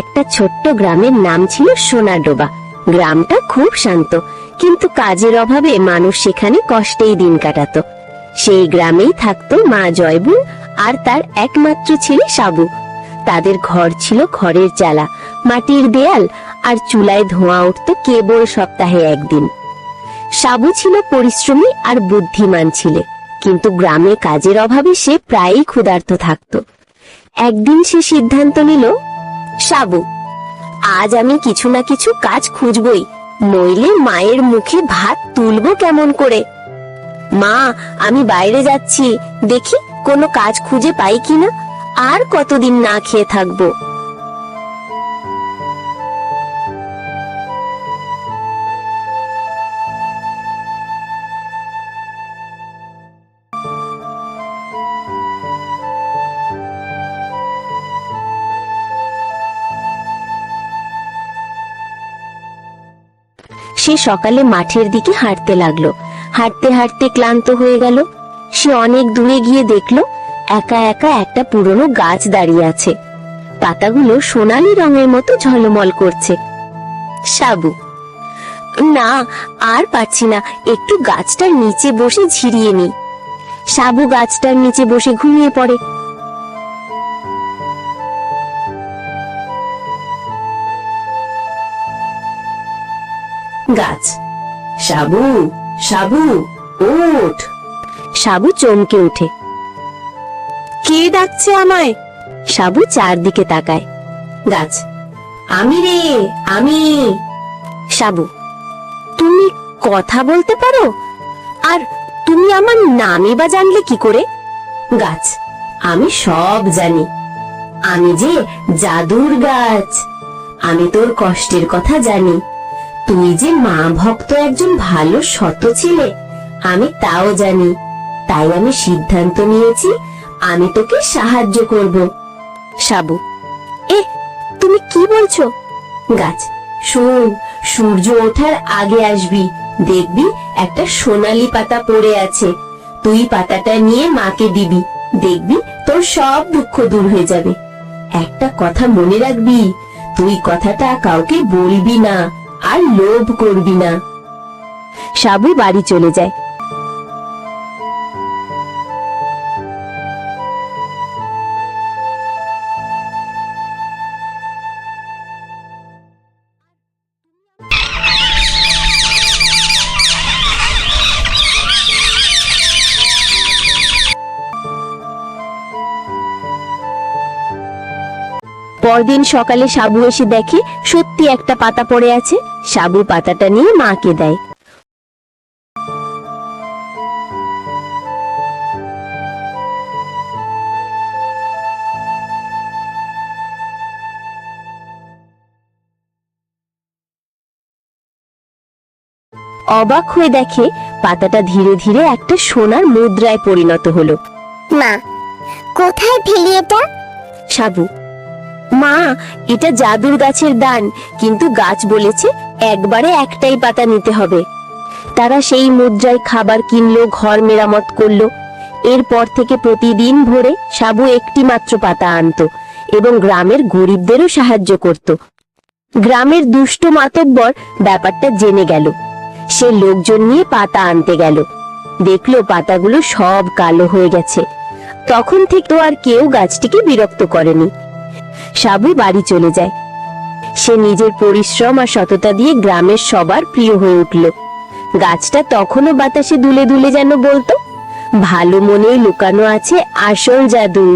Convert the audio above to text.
একটা ছোট্ট গ্রামের নাম ছিল সোনারডোবা। গ্রামটা খুব শান্ত, কিন্তু কাজের অভাবে মানুষ সেখানে কষ্টেই দিন কাটাতো। সেই গ্রামেই থাকতো মা জয়বুন আর তার একমাত্র ছেলে সাবু। তাদের ঘর ছিল খড়ের চালা, মাটির দেয়াল আর চুলায় ধোঁয়া উঠত কেবল সপ্তাহে একদিন। সাবু ছিল পরিশ্রমী আর বুদ্ধিমান ছেলে, কিন্তু গ্রামে কাজের অভাবে সে প্রায়ই ক্ষুধার্ত থাকতো। একদিন সে সিদ্ধান্ত নিল, সাবু, আজ আমি কিছু না কিছু কাজ খুঁজবই, নইলে মায়ের মুখে ভাত তুলবো কেমন করে। মা, আমি বাইরে যাচ্ছি, দেখি কোনো কাজ খুঁজে পাই কিনা, আর কতদিন না খেয়ে থাকবো। সে সকালে মাঠের দিকে হাঁটতে লাগলো। হাঁটতে হাঁটতে ক্লান্ত হয়ে গেল। সে অনেক দূরে গিয়ে দেখলো একা একা একটা পুরনো গাছ দাঁড়িয়ে আছে। পাতাগুলো সোনালী রঙের মতো ঝলমল করছে। সাবু, না, আর পারছি না, একটু গাছটার নিচে বসে ঝিরিয়ে নি। সাবু গাছটার নিচে বসে ঘুমিয়ে পড়ে। গাছ, সাবু, সাবু, ওঠ। সাবু চমকে ওঠে। কে ডাকছে আমায়? সাবু চারদিকে তাকায়। গাছ, আমি রে, আমি। সাবু, তুমি কথা বলতে পারো? আর তুমি আমার নামই বা জানলে কি করে? গাছ, আমি সব জানি, আমি যে জাদুর গাছ। আমি তোর কষ্টের কথা জানি। তুই যে মা ভক্ত একজন ভালো সৎ ছিলে, আমি তাও জানি। তাই আমি সিদ্ধান্ত নিয়েছি আমি তোকে সাহায্য করব। সাবু, তুমি কি বলছো? গাছ, শোন, সূর্য ওঠার আগে আসবি, দেখবি একটা সোনালী পাতা পড়ে আছে। তুই পাতাটা নিয়ে মাকে দিবি, দেখবি তোর সব দুঃখ দূর হয়ে যাবে। একটা কথা মনে রাখবি, তুই কথাটা কাউকে বলবি না, আর লোভ করবি না। সাবু বাড়ি চলে যায়। পরদিন সকালে সাবু এসে দেখে সত্যি একটা পাতা পড়ে আছে। সাবু পাতাটা নিয়ে মাকে দেয়। অবাক হয়ে দেখে পাতাটা ধীরে ধীরে একটা সোনার মুদ্রায় পরিণত হলো। মা, কোথায় ফেলি এটা? সাবু, মা, এটা জাদুর গাছের দান, কিন্তু গাছ বলেছে একবারে একটাই পাতা নিতে হবে। তারা সেই মুদ্রায় খাবার কিনলো, ঘর মেরামত করলো। এরপর থেকে প্রতিদিন ভোরে সাবু একটি মাত্র পাতা আনতো এবং গ্রামের গরিবদেরও সাহায্য করত। গ্রামের দুষ্ট মাতব্বর ব্যাপারটা জেনে গেল। সে লোকজন নিয়ে পাতা আনতে গেল। দেখলো পাতাগুলো সব কালো হয়ে গেছে। তখন থেকে তো আর কেউ গাছটিকে বিরক্ত করেনি। সাবু বাড়ি চলে যায়। সে নিজের পরিশ্রম আর সততা দিয়ে গ্রামের সবার প্রিয় হয়ে উঠল। গাছটা তখনও বাতাসে দুলে দুলে যেন বলতো, ভালো মনেই লুকানো আছে আসল জাদু।